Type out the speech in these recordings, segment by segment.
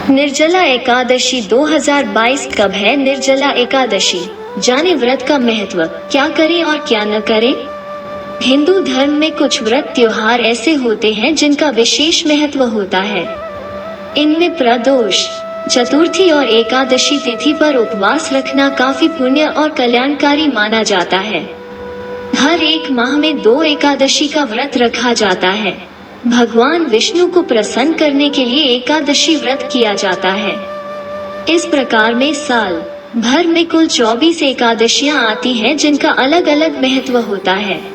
निर्जला एकादशी 2022 कब है? निर्जला एकादशी, जाने व्रत का महत्व, क्या करें और क्या न करें। हिंदू धर्म में कुछ व्रत त्योहार ऐसे होते हैं जिनका विशेष महत्व होता है। इनमें प्रदोष, चतुर्थी और एकादशी तिथि पर उपवास रखना काफी पुण्य और कल्याणकारी माना जाता है। हर एक माह में 2 एकादशी का व्रत रखा जाता है। भगवान विष्णु को प्रसन्न करने के लिए एकादशी व्रत किया जाता है। इस प्रकार में साल भर में कुल 24 एकादशियां आती हैं जिनका अलग अलग महत्व होता है।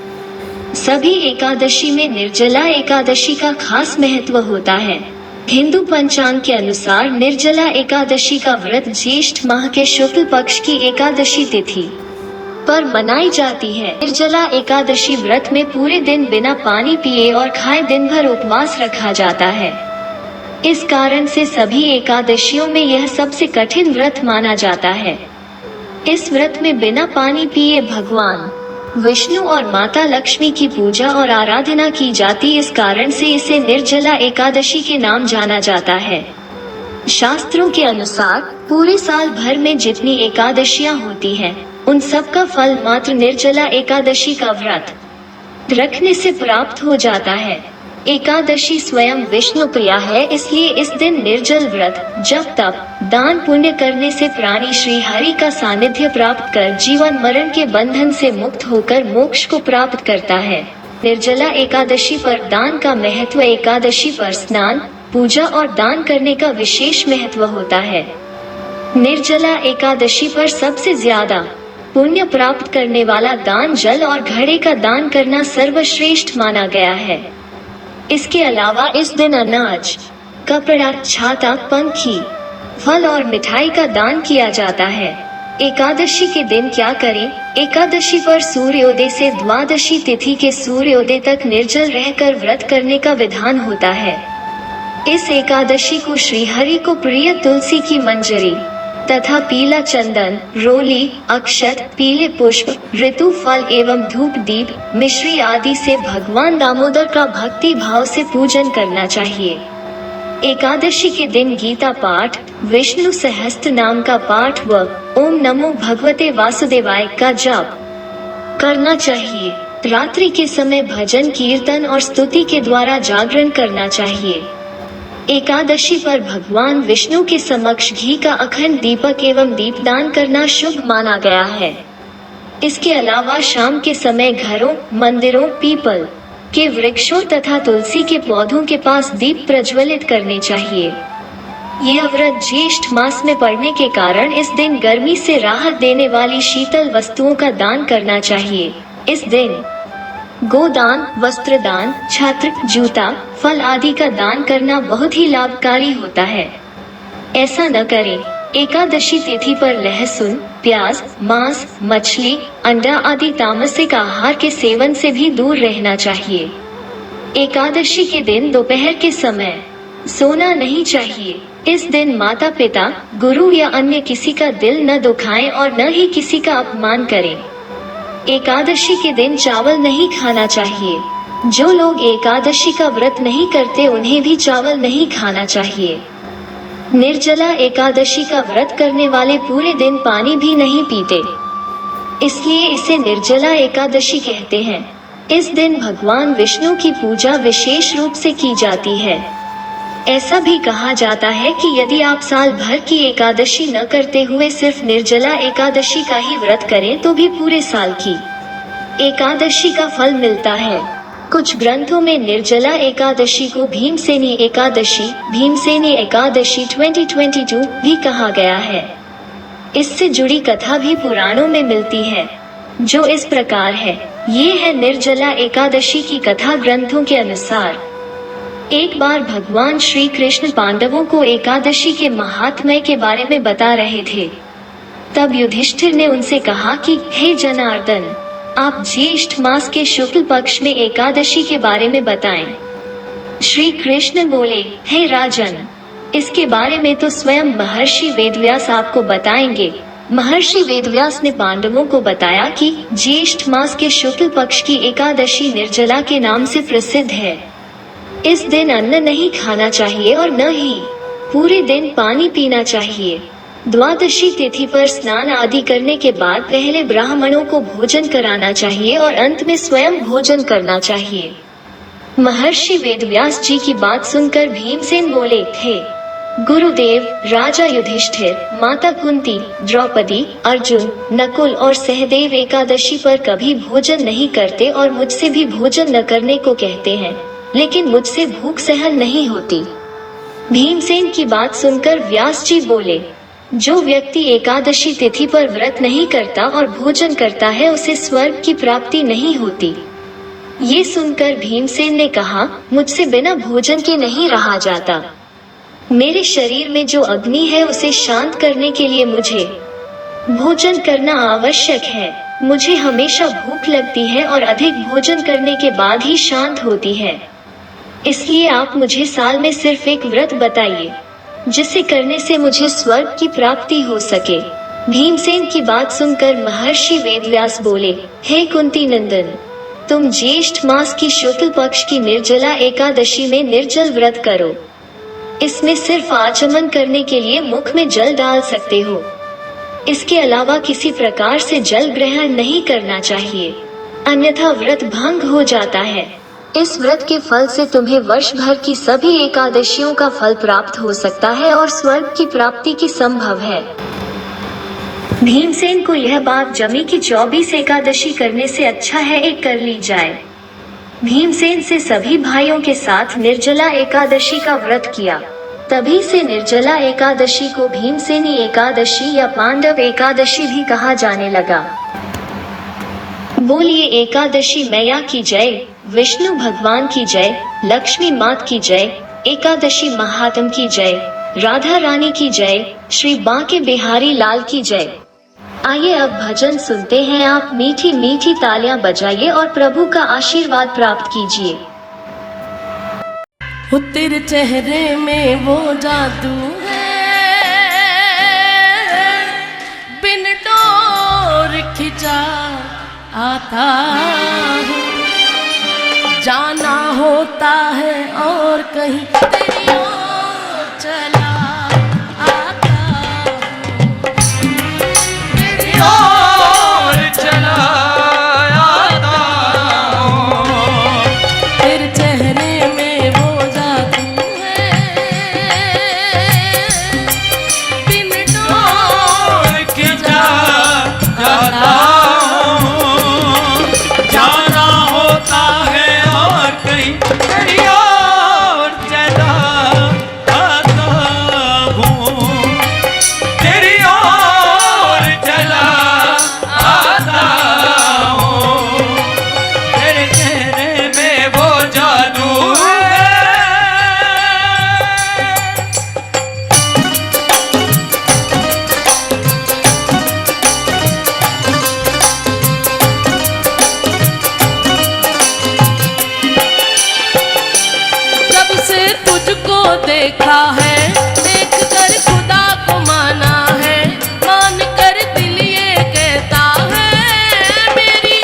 सभी एकादशी में निर्जला एकादशी का खास महत्व होता है। हिंदू पंचांग के अनुसार निर्जला एकादशी का व्रत ज्येष्ठ माह के शुक्ल पक्ष की एकादशी तिथि पर मनाई जाती है। निर्जला एकादशी व्रत में पूरे दिन बिना पानी पिए और खाए दिन भर उपवास रखा जाता है। इस कारण से सभी एकादशियों में यह सबसे कठिन व्रत माना जाता है। इस व्रत में बिना पानी पिए भगवान विष्णु और माता लक्ष्मी की पूजा और आराधना की जाती, इस कारण से इसे निर्जला एकादशी के नाम जाना जाता है। शास्त्रों के अनुसार पूरे साल भर में जितनी एकादशियां होती हैं, उन सब का फल मात्र निर्जला एकादशी का व्रत रखने से प्राप्त हो जाता है। एकादशी स्वयं विष्णु प्रिया है, इसलिए इस दिन निर्जल व्रत, जप, तप, दान, पुण्य करने से प्राणी श्री हरि का सानिध्य प्राप्त कर जीवन मरण के बंधन से मुक्त होकर मोक्ष को प्राप्त करता है। निर्जला एकादशी पर दान का महत्व। एकादशी पर स्नान, पूजा और दान करने का विशेष महत्व होता है। निर्जला एकादशी पर सबसे ज्यादा पुण्य प्राप्त करने वाला दान जल और घड़े का दान करना सर्वश्रेष्ठ माना गया है। इसके अलावा इस दिन अनाज, कपड़ा, छाता, पंखी, फल और मिठाई का दान किया जाता है। एकादशी के दिन क्या करें? एकादशी पर सूर्योदय से द्वादशी तिथि के सूर्योदय तक निर्जल रहकर व्रत करने का विधान होता है। इस एकादशी को श्रीहरि को प्रिय तुलसी की मंजरी तथा पीला चंदन, रोली, अक्षत, पीले पुष्प, ऋतु फल एवं धूप दीप, मिश्री आदि से भगवान दामोदर का भक्ति भाव से पूजन करना चाहिए। एकादशी के दिन गीता पाठ, विष्णु सहस्त्र नाम का पाठ व ओम नमो भगवते वासुदेवाय का जाप करना चाहिए। रात्रि के समय भजन, कीर्तन और स्तुति के द्वारा जागरण करना चाहिए। एकादशी पर भगवान विष्णु के समक्ष घी का अखंड दीपक एवं दीपदान करना शुभ माना गया है। इसके अलावा शाम के समय घरों, मंदिरों, पीपल के वृक्षों तथा तुलसी के पौधों के पास दीप प्रज्वलित करने चाहिए। यह व्रत ज्येष्ठ मास में पड़ने के कारण इस दिन गर्मी से राहत देने वाली शीतल वस्तुओं का दान करना चाहिए। इस दिन गोदान, वस्त्रदान, छत्र, जूता, फल आदि का दान करना बहुत ही लाभकारी होता है। ऐसा न करें। एकादशी तिथि पर लहसुन, प्याज, मांस, मछली, अंडा आदि तामसिक आहार के सेवन से भी दूर रहना चाहिए। एकादशी के दिन दोपहर के समय सोना नहीं चाहिए। इस दिन माता पिता, गुरु या अन्य किसी का दिल न दुखाएं और न ही किसी का अपमान करें। एकादशी के दिन चावल नहीं खाना चाहिए। जो लोग एकादशी का व्रत नहीं करते उन्हें भी चावल नहीं खाना चाहिए। निर्जला एकादशी का व्रत करने वाले पूरे दिन पानी भी नहीं पीते, इसलिए इसे निर्जला एकादशी कहते हैं। इस दिन भगवान विष्णु की पूजा विशेष रूप से की जाती है। ऐसा भी कहा जाता है कि यदि आप साल भर की एकादशी न करते हुए सिर्फ निर्जला एकादशी का ही व्रत करें तो भी पूरे साल की एकादशी का फल मिलता है। कुछ ग्रंथों में निर्जला एकादशी को भीमसेनी एकादशी 2022 भी कहा गया है। इससे जुड़ी कथा भी पुराणों में मिलती है, जो इस प्रकार है। ये है निर्जला एकादशी की कथा ग्रंथों के अनुसार। एक बार भगवान श्री कृष्ण पांडवों को एकादशी के महात्म्य के बारे में बता रहे थे। तब युधिष्ठिर ने उनसे कहा कि हे जनार्दन, आप ज्येष्ठ मास के शुक्ल पक्ष में एकादशी के बारे में बताएं। श्री कृष्ण बोले, हे राजन, इसके बारे में तो स्वयं महर्षि वेदव्यास आपको बताएंगे। महर्षि वेदव्यास ने पांडवों को बताया कि ज्येष्ठ मास के शुक्ल पक्ष की एकादशी निर्जला के नाम से प्रसिद्ध है। इस दिन अन्न नहीं खाना चाहिए और न ही पूरे दिन पानी पीना चाहिए। द्वादशी तिथि पर स्नान आदि करने के बाद पहले ब्राह्मणों को भोजन कराना चाहिए और अंत में स्वयं भोजन करना चाहिए। महर्षि वेदव्यास जी की बात सुनकर भीमसेन बोले थे, गुरुदेव, राजा युधिष्ठिर, माता कुंती, द्रौपदी, अर्जुन, नकुल और सहदेव एकादशी पर कभी भोजन नहीं करते और मुझसे भी भोजन न करने को कहते हैं, लेकिन मुझसे भूख सहन नहीं होती। भीमसेन की बात सुनकर व्यास जी बोले, जो व्यक्ति एकादशी तिथि पर व्रत नहीं करता और भोजन करता है उसे स्वर्ग की प्राप्ति नहीं होती। ये सुनकर भीमसेन ने कहा, मुझसे बिना भोजन के नहीं रहा जाता। मेरे शरीर में जो अग्नि है उसे शांत करने के लिए मुझे भोजन करना आवश्यक है। मुझे हमेशा भूख लगती है और अधिक भोजन करने के बाद ही शांत होती है। इसलिए आप मुझे साल में सिर्फ एक व्रत बताइए, जिसे करने से मुझे स्वर्ग की प्राप्ति हो सके। भीमसेन की बात सुनकर महर्षि वेदव्यास बोले, हे कुंती नंदन, तुम ज्येष्ठ मास की शुक्ल पक्ष की निर्जला एकादशी में निर्जल व्रत करो। इसमें सिर्फ आचमन करने के लिए मुख में जल डाल सकते हो। इसके अलावा किसी प्रकार से जल ग्रहण नहीं करना चाहिए, अन्यथा व्रत भंग हो जाता है। इस व्रत के फल से तुम्हें वर्ष भर की सभी एकादशियों का फल प्राप्त हो सकता है और स्वर्ग की प्राप्ति की संभव है। भीमसेन को यह बात जमी कि 24 एकादशी करने से अच्छा है एक कर ली जाए। भीमसेन से सभी भाइयों के साथ निर्जला एकादशी का व्रत किया। तभी से निर्जला एकादशी को भीमसेनी एकादशी या पांडव एकादशी भी कहा जाने लगा। बोलिए एकादशी मैया की जय, विष्णु भगवान की जय, लक्ष्मी मात की जय, एकादशी महात्म की जय, राधा रानी की जय, श्री बांके बिहारी लाल की जय। आइए अब भजन सुनते हैं। आप मीठी मीठी तालियां बजाइए और प्रभु का आशीर्वाद प्राप्त कीजिए। तेरे चेहरे में वो जादू है, बिन डोर खिंचा आता है, जाना होता है और कहीं तेरी ओर चला आता हूँ, तेरी ओर चला आता हूँ। तेरे चेहरे में वो जादू है, बिन डोर खिंचा आता हूँ, जाना होता है और कहीं तेरी ओर चला आता हूँ, तेरी ओर चला आता हूँ। तेरे चेहरे में वो जादू है। जब से तुझको देखा है, देख कर खुदा को माना है, मान कर दिल ये कहता है, मेरी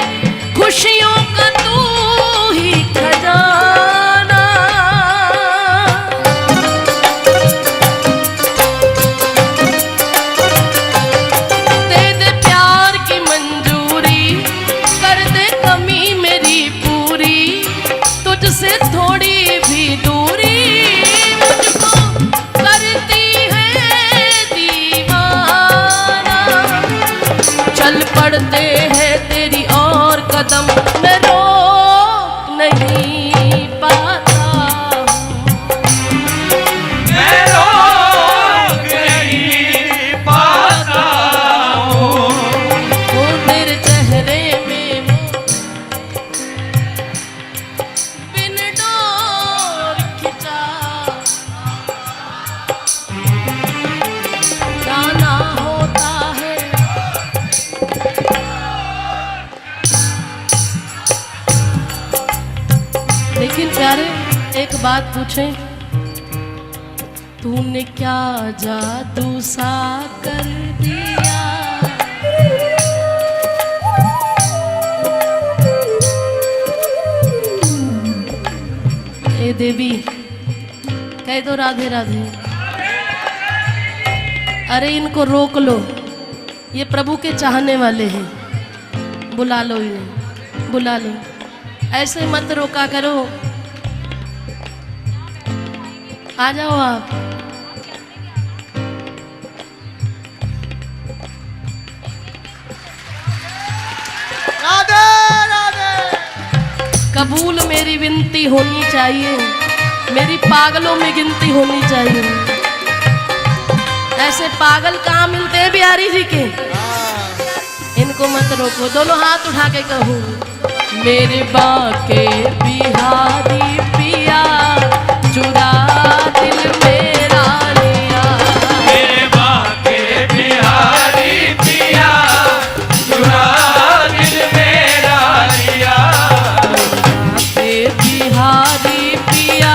खुशियों का तू ही खजाना। दे दे प्यार की मंजूरी, कर दे कमी मेरी पूरी, तुझसे थोड़ी भी दूरी मुझको करती है दीवाना। चल पड़ते हैं तेरी और कदम, मैं रोक नहीं पाता हूँ, मैं रोक नहीं पाता हूँ। वो तेरे चेहरे में वो बिन डोर खिंचा जाना होता है। लेकिन प्यारे एक बात पूछें, तूने क्या जादू सा कर दिया, ए देवी, कह दो राधे राधे। अरे इनको रोक लो, ये प्रभु के चाहने वाले हैं। बुला लो इन्हें, बुला लो, ऐसे मत रोका करो। आ जाओ आप। राधे राधे। कबूल मेरी विनती होनी चाहिए, मेरी पागलों में गिनती होनी चाहिए। ऐसे पागल कहाँ मिलते हैं बिहारी जी के? इनको मत रोको, दोनों हाथ उठा के कहो, मेरे बाके बिहारी पिया चुरा दिल मेरा लिया। मेरे बाके बिहारी पिया चुरा दिल मेरा लिया। बाके बिहारी पिया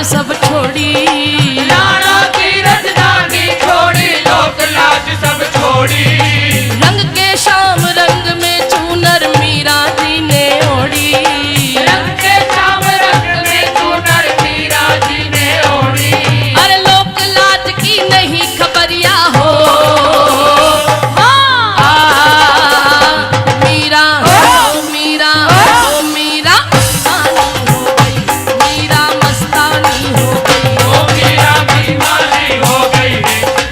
सब छोड़ी, लाड़ा की राजधानी छोड़ी, लोक लाज सब छोड़ी। रंग के शाम रंग में चूनर मीरा जी ने ओढ़ी। रंग के शाम रंग में चूनर मीरा जी ने ओढ़ी। अरे लोक लाज की नहीं खबरिया हो, मीरा ओ मीरा ओ मीरा मस्तानी हो गई, मीरा मस्तानी हो गई।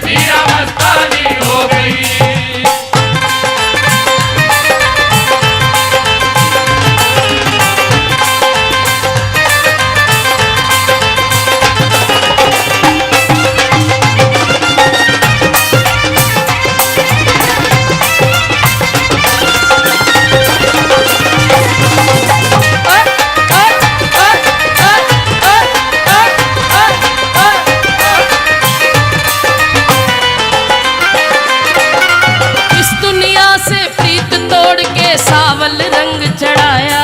मीरा मस्तानी हो गई। सावल रंग चढ़ाया,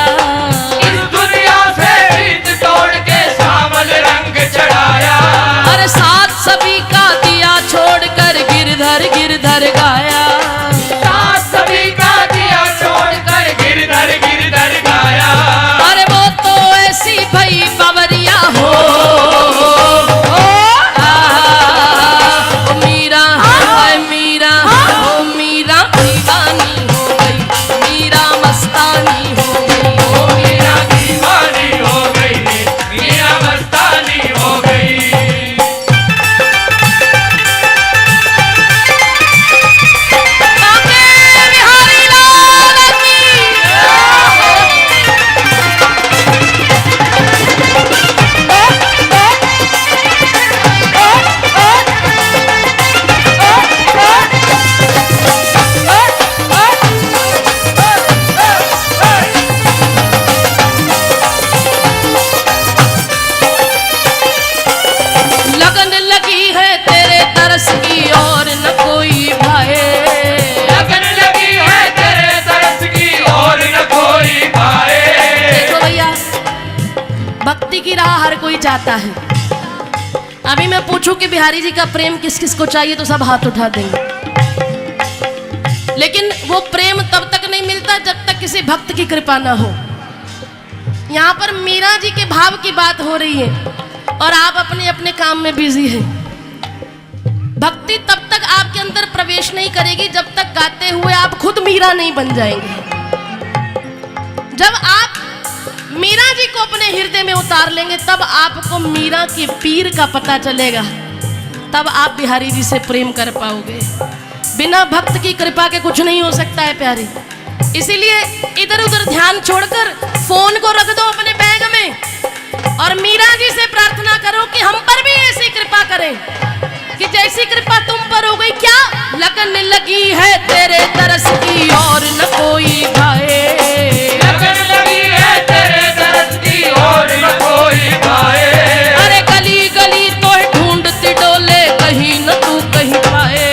इस दुनिया से प्रीत तोड़ के सावल रंग चढ़ाया। अरे साथ सभी का दिया छोड़कर गिरधर गिरधर गाया। साथ सभी का दिया छोड़कर गिरधर गिरधर गाया। अरे वो तो ऐसी भई बावरिया हो, मीरा हाय मीरा ओ मीरा दीवानी हो गई, मीरा मस्तानी हो गई, ओ मीरा दीवानी हो गई, मीरा मस्तानी हो गई। जाता है। अभी मैं पूछूं कि बिहारी जी का प्रेम किस किस को चाहिए तो सब हाथ उठा देंगे, लेकिन वो प्रेम तब तक नहीं मिलता जब तक किसी भक्त की कृपा ना हो। यहाँ पर मीरा जी के भाव की बात हो रही है और आप अपने अपने काम में बिजी हैं। भक्ति तब तक आपके अंदर प्रवेश नहीं करेगी जब तक गाते हुए आप खुद मीरा नहीं बन जाएंगे। जब आप मीरा जी को अपने हृदय में उतार लेंगे तब आपको मीरा के पीर का पता चलेगा, तब आप बिहारी जी से प्रेम कर पाओगे। बिना भक्त की कृपा के कुछ नहीं हो सकता है प्यारी। इसीलिए इधर उधर ध्यान छोड़कर फोन को रख दो अपने बैग में और मीरा जी से प्रार्थना करो कि हम पर भी ऐसी कृपा करें कि जैसी कृपा तुम पर हो गई। क्या लगन लगी है तेरे तरस की और न कोई गाए, लगन लगी है तेरे तरस की और न कोई गाए। अरे गली गली तो ढूंढती डोले कहीं न तू कहीं पाए,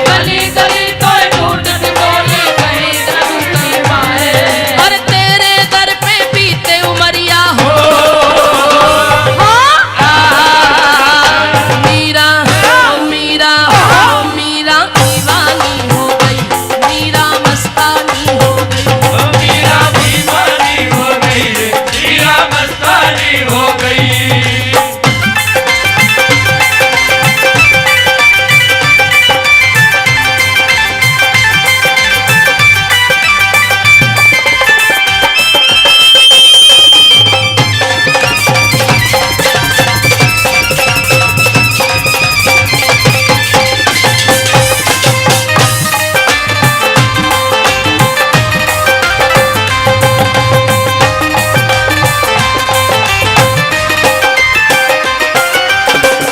गली गली तो ढूंढती डोले कहीं न तू कहीं पाए। अरे तेरे दर पे बीते उमरिया हो मीरा, मीरा मीरा दीवानी हो गई, मीरा मस्तानी हो गई, मीरा दीवानी हो गई, मीरा मस्तानी हो गई।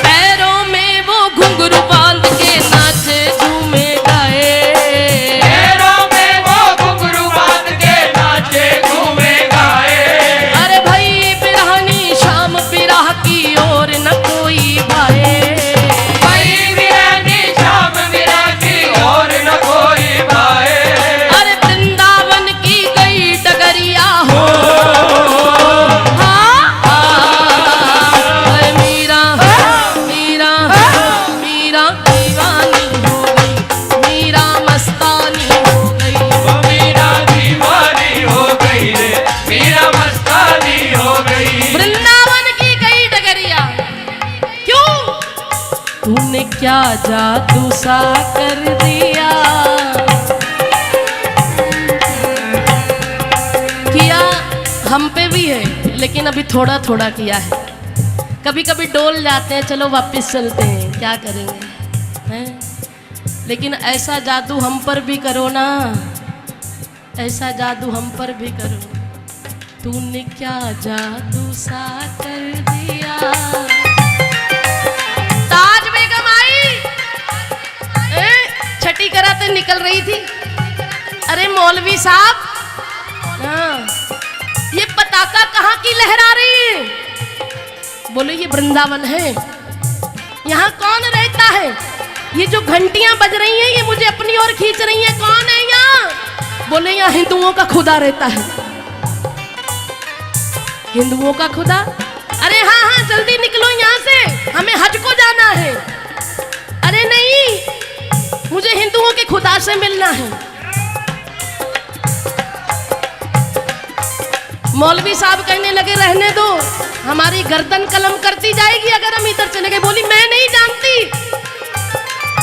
पैरों में वो घुंघरू बांध के नाचे झूमे गाए, पैरों में वो घुंघरू बांध के नाचे घूमे गाए। अरे भाई बिरहनी शाम बिरह की ओर न कोई भाए, भाई वीरानी शाम वीरा की और न कोई भाए। अरे वृंदावन की गई डगरिया हो अरे मीरा मीरा मीरा दीवानी हो गई, मीरा मस्तानी हो गई, मीरा दीवानी हो गई रे, मीरा मस्तानी हो गई। वृंदावन की गई डगरिया। क्यों? तूने क्या जादू सा कर दिया, किया हम पे भी है लेकिन अभी थोड़ा थोड़ा किया है। कभी कभी डोल जाते हैं, चलो वापस चलते हैं, क्या करेंगे हैं? लेकिन ऐसा जादू हम पर भी करो ना, ऐसा जादू हम पर भी करो। तूने क्या जादू सा कर दिया। ताज बेगम आई, छठी कराते निकल रही थी। अरे मौलवी साहब, हाँ, ये पताका कहाँ की लहरा रही है? बोले ये वृंदावन है। यहाँ कौन रहता है? ये जो घंटियां बज रही हैं ये मुझे अपनी ओर खींच रही हैं, कौन है यहाँ? बोले यहाँ हिंदुओं का खुदा रहता है। हिंदुओं का खुदा? अरे हाँ हाँ जल्दी निकलो यहाँ से, हमें हज को जाना है। अरे नहीं, मुझे हिंदुओं के खुदा से मिलना है। मौलवी साहब कहने लगे रहने दो, हमारी गर्दन कलम करती जाएगी अगर हम इधर चले गए। बोली मैं नहीं जानती,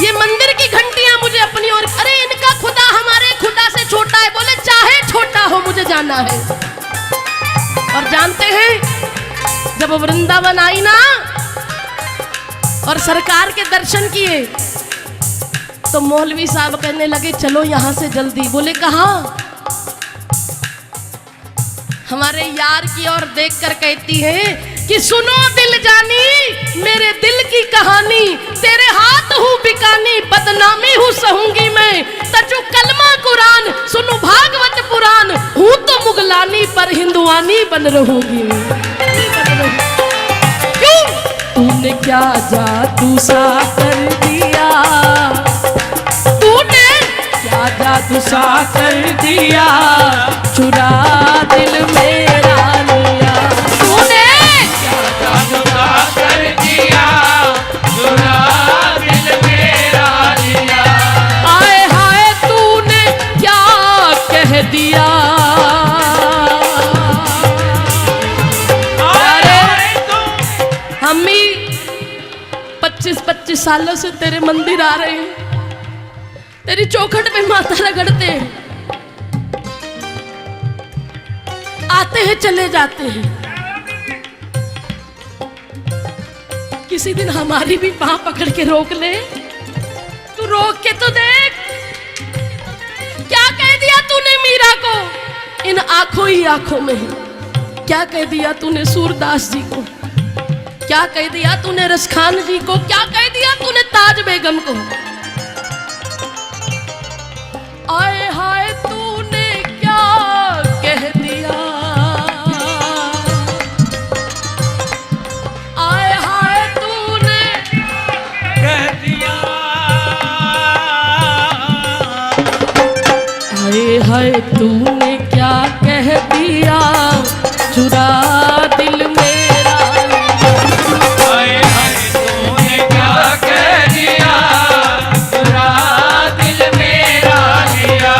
ये मंदिर की घंटियां मुझे अपनी ओर। अरे इनका खुदा हमारे खुदा से छोटा है। बोले चाहे छोटा हो मुझे जाना है। और जानते हैं जब वृंदावन आई ना और सरकार के दर्शन किए तो मौलवी साहब कहने लगे चलो यहां से जल्दी। बोले कहाँ? हमारे यार की ओर देखकर कहती है कि सुनो दिल जानी मेरे दिल की कहानी, तेरे हाथ हूँ बिकानी, बदनामी हूँ सहूंगी मैं, तजु कलमा कुरान सुनु भागवत पुराण, हूँ तो मुगलानी पर हिंदुआनी बन रहूंगी। क्यों? तूने क्या जादू सा कर दिया, तूने क्या जादू सा कर दिया, चुरा दिल मेरा लिया। तूने क्या जादू सालों से तेरे मंदिर आ रहे हैं, तेरी चौखट पे माथा रगड़ते हैं, आते हैं चले जाते हैं। किसी दिन हमारी भी बांह पकड़ के रोक ले। तू रोक के तो देख, क्या कह दिया तूने मीरा को इन आंखों ही आंखों में ही। क्या कह दिया तूने सूरदास जी को, क्या कह दिया तूने रसखान जी को, क्या कह दिया तूने ताज बेगम को। आए हाय तूने क्या कह दिया, आए हाय तूने कह दिया, आए हाय तूने क्या कह दिया, चुरा दिल मेरा। हाय हाय तूने क्या कह दिया, चुरा दिल मेरा लिया।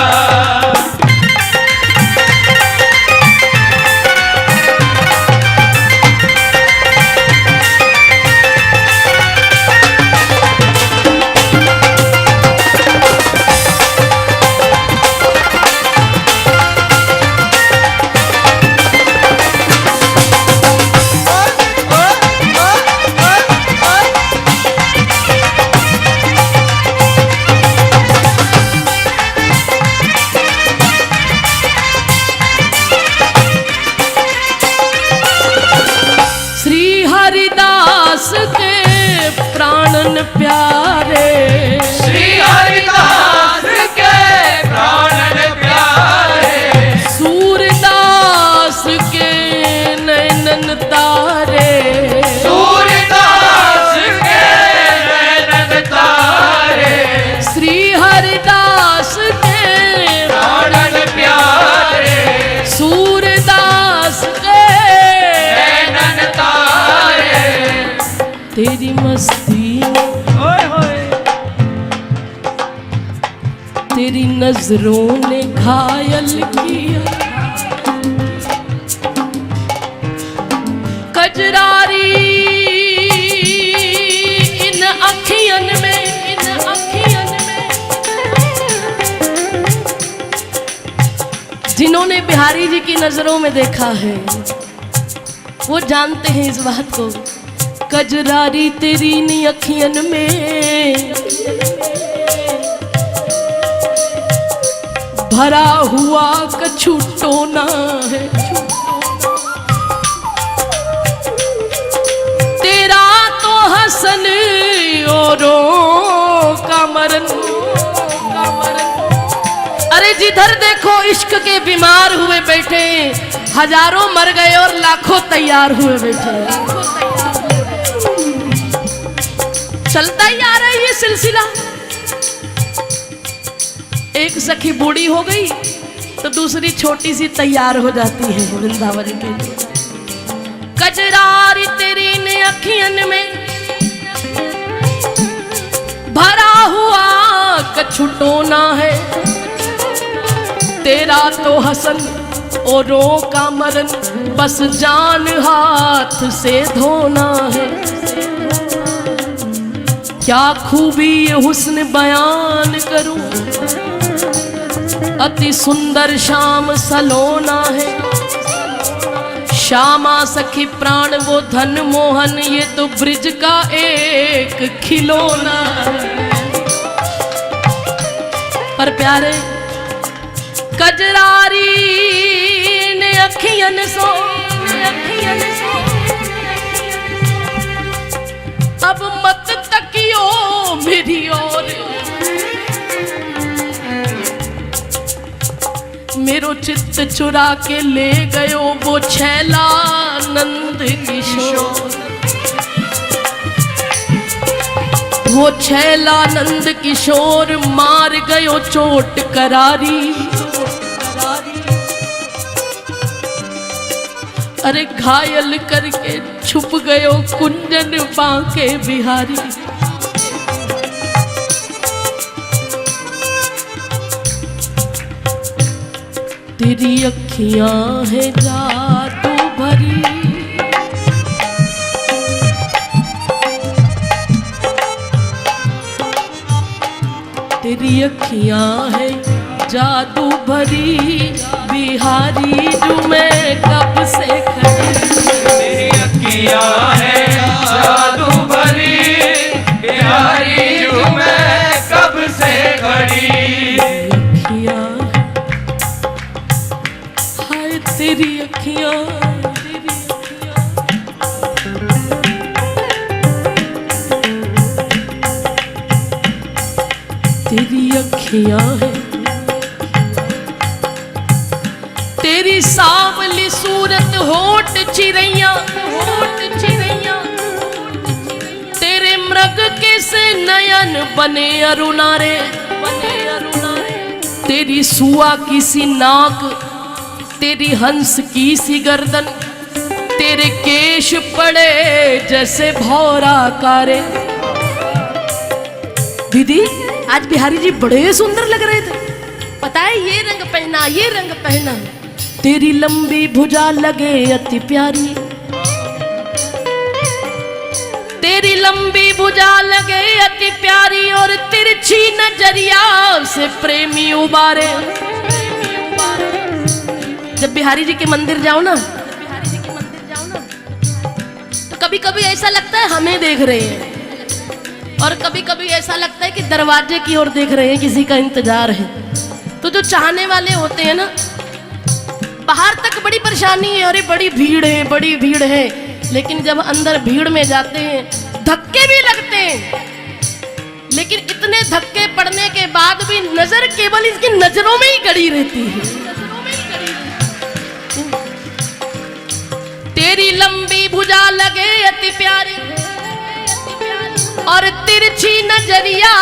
श्री हरिदास के प्राणन प्यारे, श्री हरिदास के प्राणन प्यारे, सूरदास के नैनन तारे, सूरदास के नैनन तारे, श्री हरिदास के प्राणन प्यारे, सूरदास के नैनन तारे। तेरी मस्ती ओए होए, तेरी नजरों ने घायल किया। कजरारी इन अखियन में, इन अखियन में, जिन्होंने बिहारी जी की नजरों में देखा है वो जानते हैं इस बात को। कजरारी तेरी इन अखियन में भरा हुआ कछु टोना है। तेरा तो हसन औरों का मरन। अरे जिधर देखो इश्क के बीमार हुए बैठे, हजारों मर गए और लाखों तैयार हुए बैठे। चलता ही आ रहा है ये सिलसिला। एक सखी बूढ़ी हो गई तो दूसरी छोटी सी तैयार हो जाती है वृंदावन के लिए। कजरारी तेरी ने अखियन में भरा हुआ कछु टोना है। तेरा तो हसन औरों का मरन, बस जान हाथ से धोना है। क्या खूबी ये हुस्न बयान करूं, अति सुंदर श्याम सलोना है। श्यामा सखी प्राण वो धन मोहन, ये तो ब्रिज का एक खिलौना है। पर प्यारे कजरारी ने अखियन सो, अब मत तकियो मेरी ओर। मेरो चित्त चुरा के ले गयो वो छैला नंद किशोर। वो छैला नंद किशोर मार गयो चोट करारी। अरे घायल करके छुप गयो कुंजन बांके बिहारी। तेरी अखियां है जादू भरी, तेरी अखियां है जादू भरी बिहारी जो मैं कब से खड़ी। तेरी अखियां है जादू भरी बिहारी जो मैं कब से खड़ी। अखियां हाय तेरी अखियां तेरी अखियां तेरी अखियां है तेरी सांवली सूरत होठ चिरैया तेरे मृग के से नयन बने अरुणारे तेरी सुआ की सी नाक तेरी हंस की सी गर्दन तेरे केश पड़े जैसे भौरा कारे। दीदी आज बिहारी जी बड़े सुंदर लग रहे थे। पता है ये रंग पहना ये रंग पहना। तेरी लंबी भुजा लगे अति प्यारी तेरी लंबी भुजा लगे अति प्यारी और तिरछी नजरिया से प्रेमी उबारे। जब बिहारी जी के मंदिर जाओ ना तो कभी कभी ऐसा लगता है हमें देख रहे हैं और कभी कभी ऐसा लगता है कि दरवाजे की ओर देख रहे हैं, किसी का इंतजार है। तो जो चाहने वाले होते हैं ना, बाहर तक बड़ी परेशानी है, अरे बड़ी भीड़ है, लेकिन जब अंदर भीड़ में जाते हैं धक्के भी लगते हैं, लेकिन इतने धक्के पड़ने के बाद भी नजर केवल इसकी नजरों में ही गड़ी रहती है। तेरी लंबी भुजा लगे अति प्यारी और तिरछी नजरिया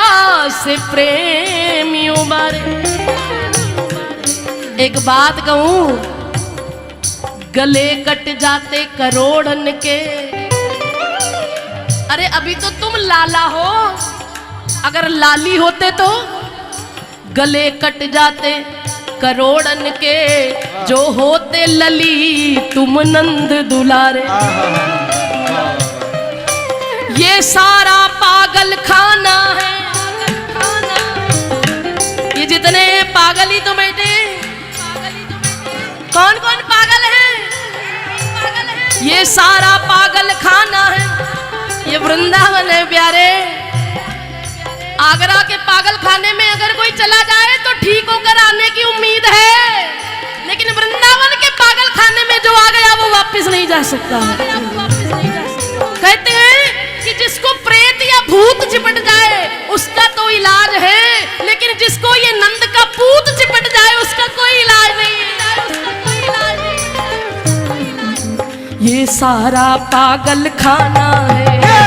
से प्रेमी उबारे। एक बात कहूं, गले कट जाते करोड़न के। अरे अभी तो तुम लाला हो, अगर लाली होते तो गले कट जाते करोड़न के, जो होते लली तुम नंद दुलारे। ये सारा पागल खाना है, ये जितने पागल ही तो बैठे, कौन कौन पागल है? ये सारा पागल खाना है, ये वृंदावन है प्यारे। आगरा के पागल खाने में अगर कोई चला जाए तो ठीक होकर आने की उम्मीद है, लेकिन वृंदावन के पागल खाने में जो आ गया वो वापस नहीं जा सकता। कहते हैं कि जिसको प्रेत या भूत चिपट जाए उसका तो इलाज है, लेकिन जिसको ये नंद का पूत चिपट जाए उसका कोई इलाज नहीं है। ये सारा पागल खाना है,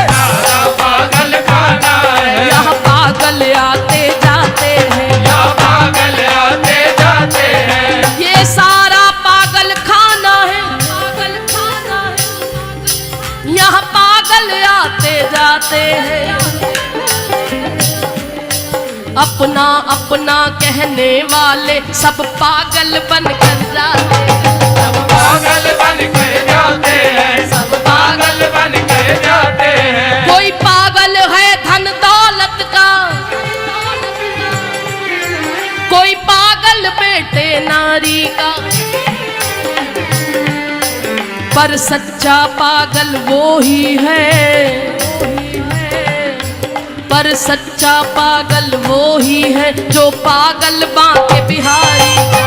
सारा पागल खाना है, यहाँ पागल आते जाते हैं, यहाँ पागल आते जाते हैं। ये सारा पागल खाना है, पागल खाना है, यहाँ पागल आते जाते हैं। अपना अपना कहने वाले सब पागल बन कर जाते हैं, सब पागल बन के जाते हैं, सब पागल बन के जाते हैं। कोई पागल है धन दौलत का, कोई पागल बेटे नारी का, पर सच्चा पागल वो ही है, पर सच्चा पागल वो ही है जो पागल बांके बिहारी का,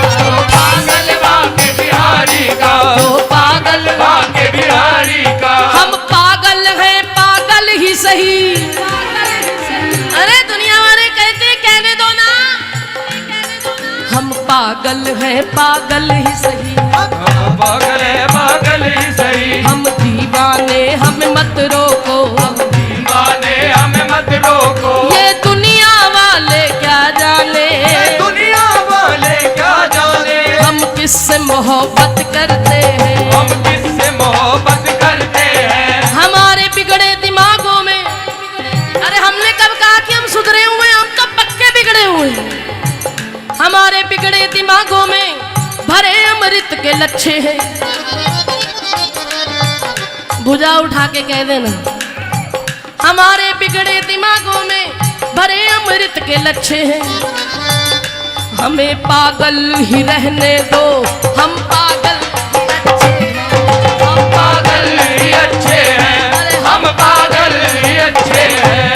पागल बांके बिहारी का, जो पागल बांके बिहारी का। हम पागल हैं पागल ही सही। अरे दुनिया वाले कहते कहने दो ना, हम पागल हैं पागल ही सही, पागल है पागल ही सही, हम दीवाने हमें मत रोको, दीवाने हमें मत रोको। ये दुनिया वाले क्या जाने, दुनिया वाले क्या जाने, हम किससे मोहब्बत करते हैं, हम किससे मोहब्बत करते हैं। हमारे बिगड़े दिमागों में, अरे हमने कब कहा कि हम सुधरे हुए, हम तो पक्के बिगड़े हुए हैं। हमारे बिगड़े दिमागों में भरे अमृत के लच्छे हैं। भुजा उठा के कह देना, हमारे बिगड़े दिमागों में भरे अमृत के लच्छे हैं। हमें पागल ही रहने दो, हम पागल ही अच्छे हैं, हम पागल ही अच्छे हैं।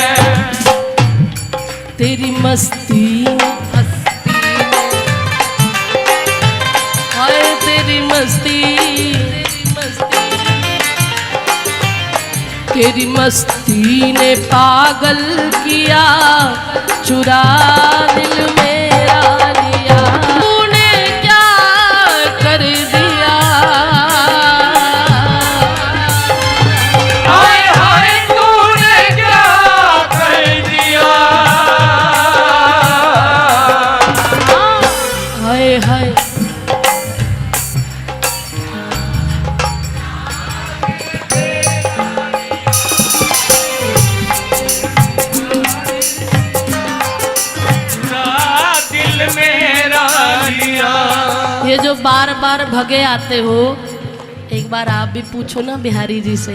तेरी मस्ती हाय तेरी मस्ती, तेरी मस्ती ने पागल किया, चुरा दिल मेरा लिया। तूने क्या कर दिया, हाय हाय तूने क्या कर दिया। हाय हाय दिल मेरा लिया। ये जो बार बार भगे आते हो, एक बार आप भी पूछो ना बिहारी जी से।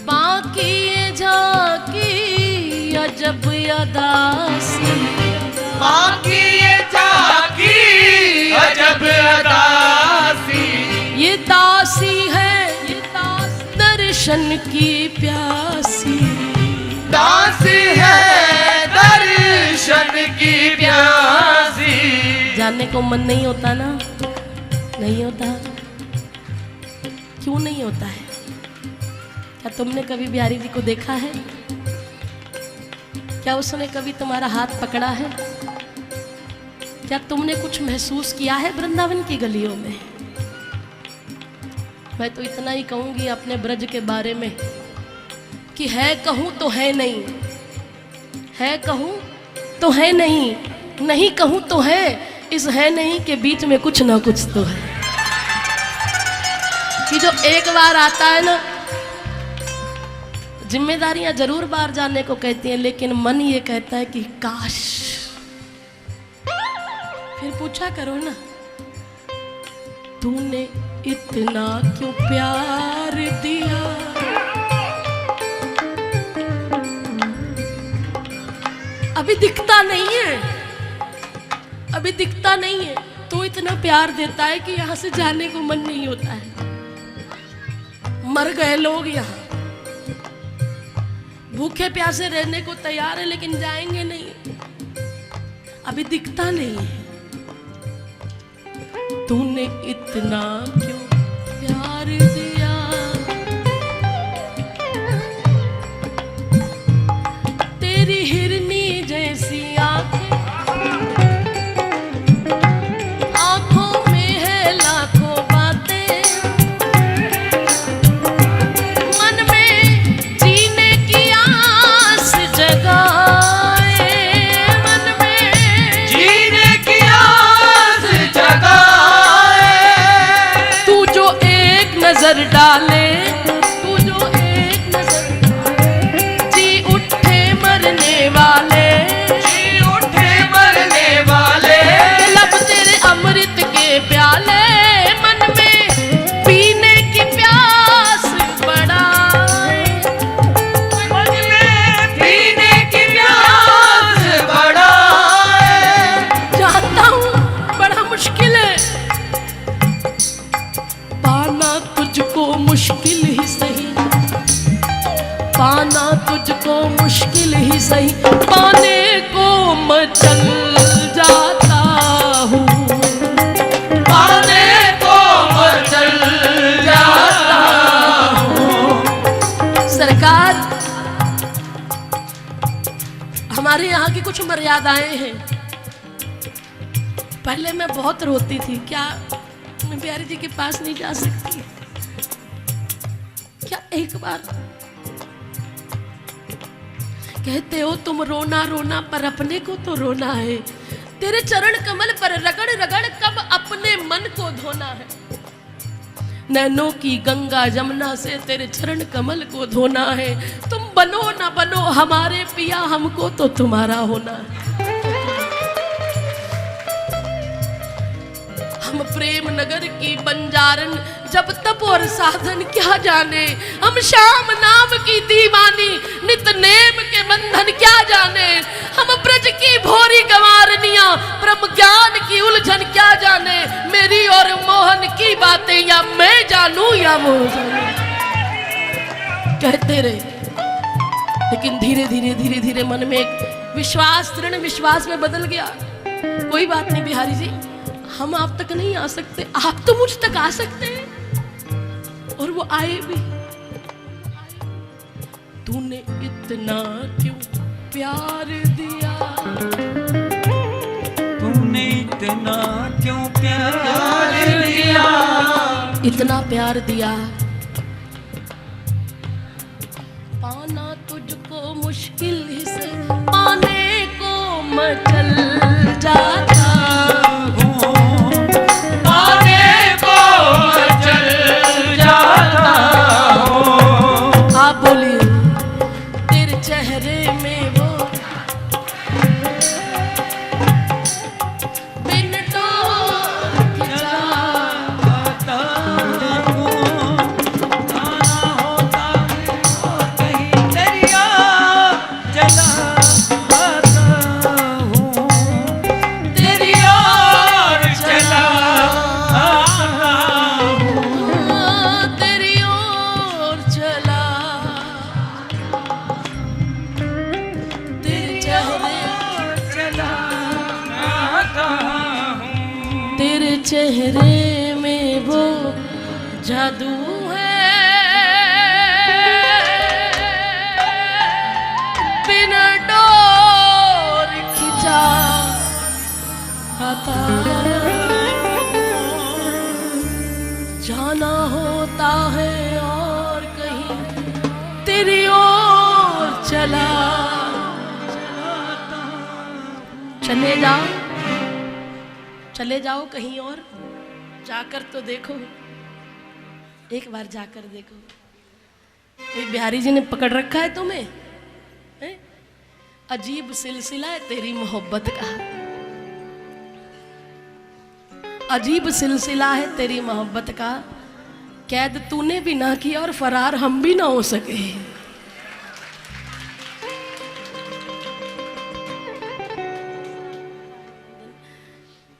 बाकी ये झांकी अजब अदासी, बाकी ये झांकी अजब अदासी। ये दासी है दर्शन की प्यासी। दासी है दर्शन की प्यासी। जानने को मन नहीं होता ना, नहीं होता। क्यों नहीं होता है? क्या तुमने कभी बिहारी जी को देखा है? क्या उसने कभी तुम्हारा हाथ पकड़ा है? क्या तुमने कुछ महसूस किया है वृंदावन की गलियों में? मैं तो इतना ही कहूंगी अपने ब्रज के बारे में कि है कहूं तो है नहीं, है कहूं तो है नहीं, नहीं कहूं तो है। इस है नहीं के बीच में कुछ ना कुछ तो है। कि जो एक बार आता है ना, जिम्मेदारियां जरूर बाहर जाने को कहती हैं, लेकिन मन ये कहता है कि काश। फिर पूछा करो ना, तूने इतना क्यों प्यार दिया? अभी दिखता नहीं है, अभी दिखता नहीं है। तो इतना प्यार देता है कि यहां से जाने को मन नहीं होता है। मर गए लोग यहाँ, भूखे प्यासे रहने को तैयार है, लेकिन जाएंगे नहीं। अभी दिखता नहीं है। तूने इतना क्यों प्यार दिया? तेरी हिरनी जैसी आंखें, आंखों में है लाखों बातें। मन में जीने की आस जगाए, मन में जीने की आस जगाए। तू जो एक नजर डाले, तू जो एक नजर जी उठे मरने वाले, जी उठे मरने वाले। लब तेरे अमृत के प्याले, मन में पीने की प्यास बढ़ाए। मन में पीने की प्यास बढ़ाए। चाहता हूँ, बड़ा मुश्किल है पाना तुझको, मुश्किल ही सही पाना तुझको, मुश्किल ही सही। पाने को मैं चल जाता हूँ, पाने को मैं चल जाता हूँ। सरकार हमारे यहाँ की कुछ मर्यादाएं हैं। पहले मैं बहुत रोती थी, क्या मैं बिहारी जी के पास नहीं जा सकती? क्या एक बार कहते हो तुम रोना रोना, पर अपने को तो रोना है। तेरे चरण कमल पर रगड़ रगड़ कब अपने मन को धोना है। नैनों की गंगा जमुना से तेरे चरण कमल को धोना है। तुम बनो ना बनो हमारे पिया, हमको तो तुम्हारा होना है। हम प्रेम नगर की बंजारन, जब तप और साधन क्या जाने। हम श्याम नाम की दीवानी, नित नेम के बंधन क्या जाने। हम ब्रज की भोरी गंवारनियां, ब्रह्म ज्ञान की उलझन क्या जाने। मेरी और मोहन की बातें या मैं जानूं या वो जाने। कहते रहे, लेकिन धीरे धीरे धीरे धीरे मन में एक विश्वास, दृढ़ विश्वास में बदल गया। कोई बात नहीं बिहारी जी, हम आप तक नहीं आ सकते, आप तो मुझ तक आ सकते हैं। और वो आए भी। तूने इतना क्यों प्यार दिया, तूने इतना क्यों प्यार दिया, इतना प्यार दिया। पाना तुझको मुश्किल ही से, पाने को मचल जाता हूँ, पाने को चल जाता हूँ। आप बोलिए, तेरे चेहरे में वो बिन डोर के जाता हूँ, आना होता और कहीं दरिया चला आता हूँ, तेरी ओर चला आता हूँ, तेरी ओर चला। तेरे चेहरे चला आता हूँ। तेरे चेहरे में वो जादू है, बिना डोर खिंचा आता। जाना होता है और कहीं तेरी ओर चला। चले जाओ, चले जाओ कहीं और, जाकर तो देखो, एक बार जाकर देखो। ये बिहारी जी ने पकड़ रखा है तुम्हें, हैं? अजीब सिलसिला है तेरी मोहब्बत का, अजीब सिलसिला है तेरी मोहब्बत का। कैद तूने भी ना किया और फरार हम भी ना हो सके।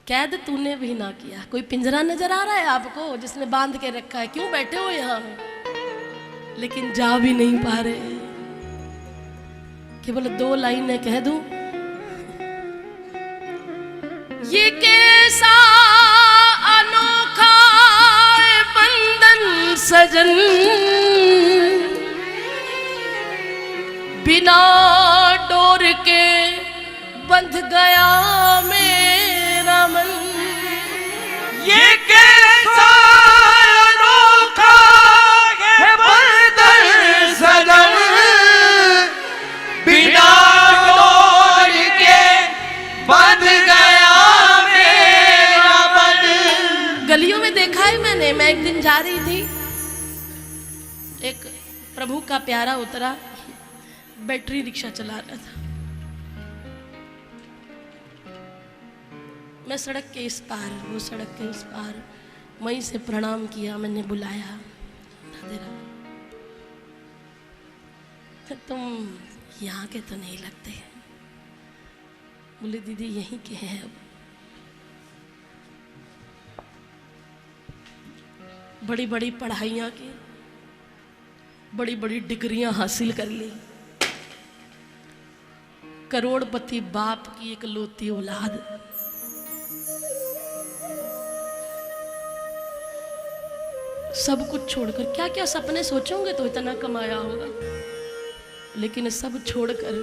कैद तूने भी ना किया। कोई पिंजरा नजर आ रहा है आपको जिसने बांध के रखा है? क्यों बैठे हो यहाँ, लेकिन जा भी नहीं पा रहे। केवल 2 लाइनें कह दूं, ये कैसा अनोखा बंधन सजन, बिना डोर के बंध गया मेरा मन। ये कैसा अनोखा है बंधन सजन, बिना डोर के बंध गया मेरा मन। गलियों में देखा है मैंने। मैं एक दिन जा रही थी, एक प्रभु का प्यारा उतरा, बैटरी रिक्शा चला रहा था। मैं सड़क के इस पार, वो सड़क के उस पार, वहीं से प्रणाम किया, मैंने बुलाया, राधे राधे। तुम यहाँ के तो नहीं लगते। बोले दीदी यहीं के हैं। अब बड़ी बड़ी पढ़ाइयाँ की, बड़ी बड़ी डिग्रियां हासिल कर ली, करोड़पति बाप की एक लौती औलाद, सब कुछ छोड़कर, क्या क्या सपने सोचोगे तो इतना कमाया होगा, लेकिन सब छोड़कर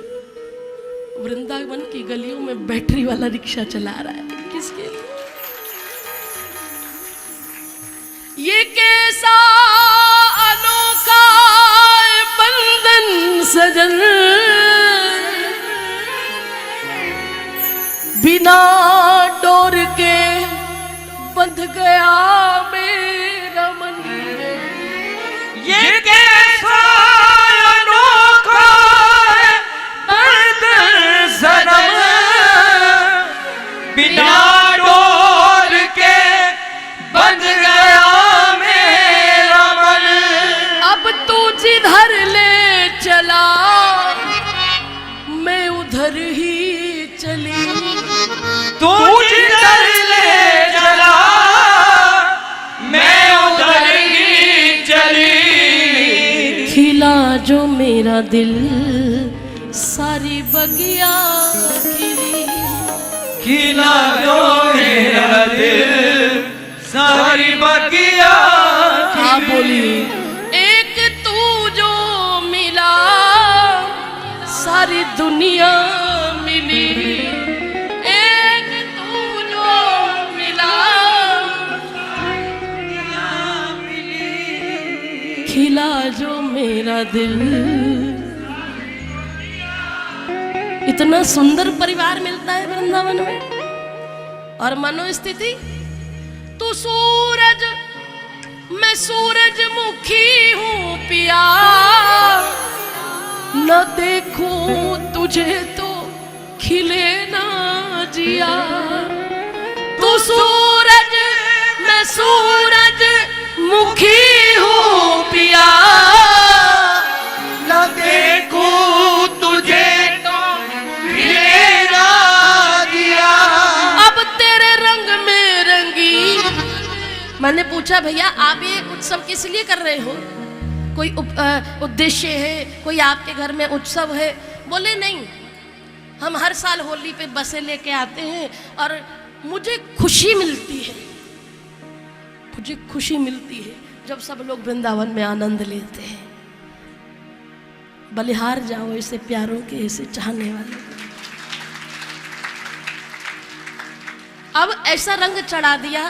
वृंदावन की गलियों में बैटरी वाला रिक्शा चला रहा है। किसके लिए? ये कैसा अनोखा बंधन सजन, बिना डोर के बंध गया मेरा मन। ये कैसा अनोखा बंधन सजन, बिना डोर के मेरा दिल सारी बगिया खिली। खिला जो मेरा दिल सारी बगिया हाँ बोलिए। एक तू जो मिला सारी दुनिया मिली। एक तू जो मिला खिला जो मेरा दिल। इतना सुंदर परिवार मिलता है वृंदावन में। और मनोस्थिति, तू सूरज मैं सूरजमुखी हूँ पिया, न देखूं तुझे तो खिले ना जिया। तू सूरज मैं सूरजमुखी हूँ पिया, न देखूं तुझे तो खिले ना जिया। अब तेरे रंग में रंगी। मैंने पूछा भैया आप ये उत्सव किस लिए कर रहे हो, कोई उद्देश्य है, कोई आपके घर में उत्सव है? बोले नहीं, हम हर साल होली पे बसें लेके आते हैं और मुझे खुशी मिलती है, मुझे खुशी मिलती है जब सब लोग वृंदावन में आनंद लेते हैं। बलिहार जाओ ऐसे प्यारों के, ऐसे चाहने वाले। अब ऐसा रंग चढ़ा दिया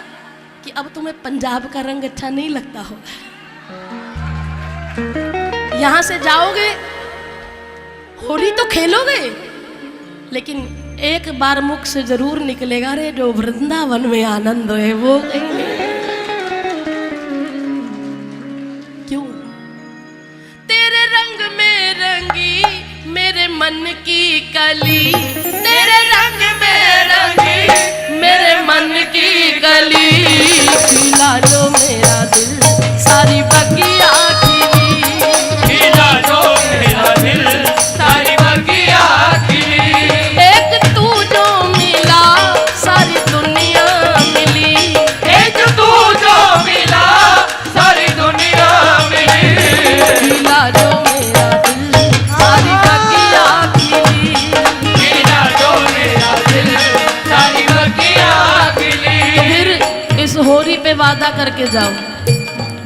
कि अब तुम्हें पंजाब का रंग अच्छा नहीं लगता होगा। यहां से जाओगे, होली तो खेलोगे, लेकिन एक बार मुख से जरूर निकलेगा, रे जो वृंदावन में आनंद है वो क्यों? तेरे रंग में रंगी मेरे मन की कली, तेरे रंग में रंगी मेरे मन की कली। खिला जो मेरा दिल सारी बगिया खिली। खिला जो मेरा दिल सारी बगिया खिली। एक तू जो मिला सारी दुनिया मिली। एक तू जो मिला सारी दुनिया मिली। खिला जो मेरा दिल सारी बगिया खिली। खिला जो मेरा दिल सारी बगिया खिली। तो फिर इस होली पे वादा करके जाओ,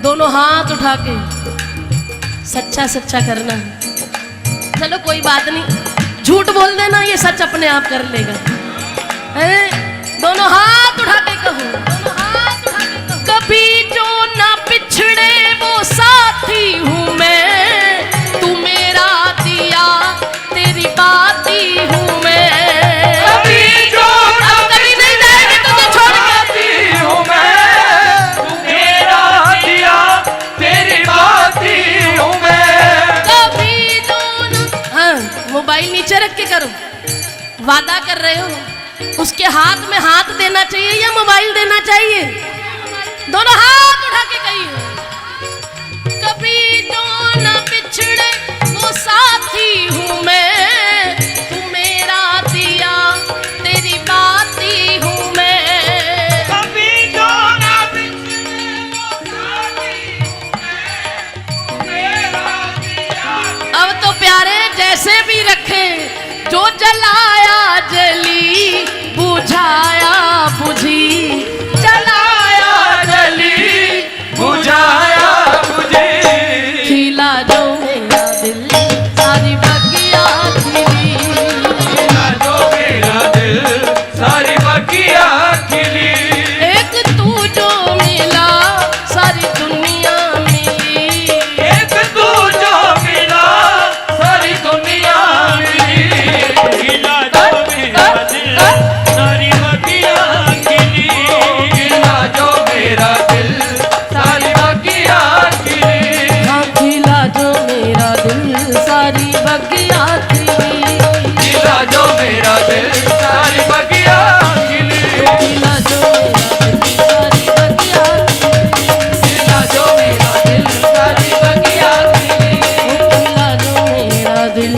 दोनों हाथ उठा के सच्चा सच्चा करना। चलो कोई बात नहीं, झूठ बोल देना, ये सच अपने आप कर लेगा। दोनों हाथ उठा के कहो, दोनों हाथ उठा के कहो। कभी जो ना पिछड़े वो साथी हूँ मैं, तू मेरा दिया तेरी बाती हूँ मैं। कभी जो ना कभी नहीं जाएंगे तुझे छोड़ के। बाती हूँ मैं, तू मेरा दिया तेरी बाती हूँ मैं। कभी जो ना, हाँ मोबाइल नीचे रख के करो। वादा कर रहे हो, उसके हाथ में हाथ देना चाहिए या मोबाइल देना चाहिए? दोनों हाथ उठा के कहिए। कभी जो ना पिछड़े वो साथी हूँ मैं, तू मेरा दिया तेरी बाती हूँ मैं। कभी जो ना पिछड़े वो साथी हूँ मैं, तू मेरा दिया। अब तो प्यारे जैसे भी रखे, जो जलाया जली, बुझाया बुझी, जलाया जली बुझाया मुझे। खिला जो मेरा दिल सारी बगिया खिली। खिला जो मेरा दिल सारी बगिया खिली। एक तू जो मिला सारी दुनिया मिली। एक तू जो मिला सारी दुनिया मिली। खिला जो मेरा दिल सारी बगिया खिली। खिला जो मेरा दिल सारी बगिया खिली। हाँ खिला जो मेरा दिल सारी बगिया खिली। खिला जो मेरा दिल सारी बगिया खिली। खिला जो मेरा दिल सारी बगिया खिली। खिला जो मेरा दिल सारी बगिया खिली। खिला जो मेरा दिल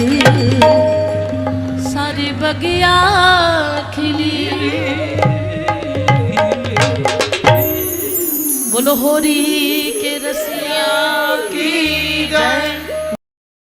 सारी बगिया खिली। बोलो होरी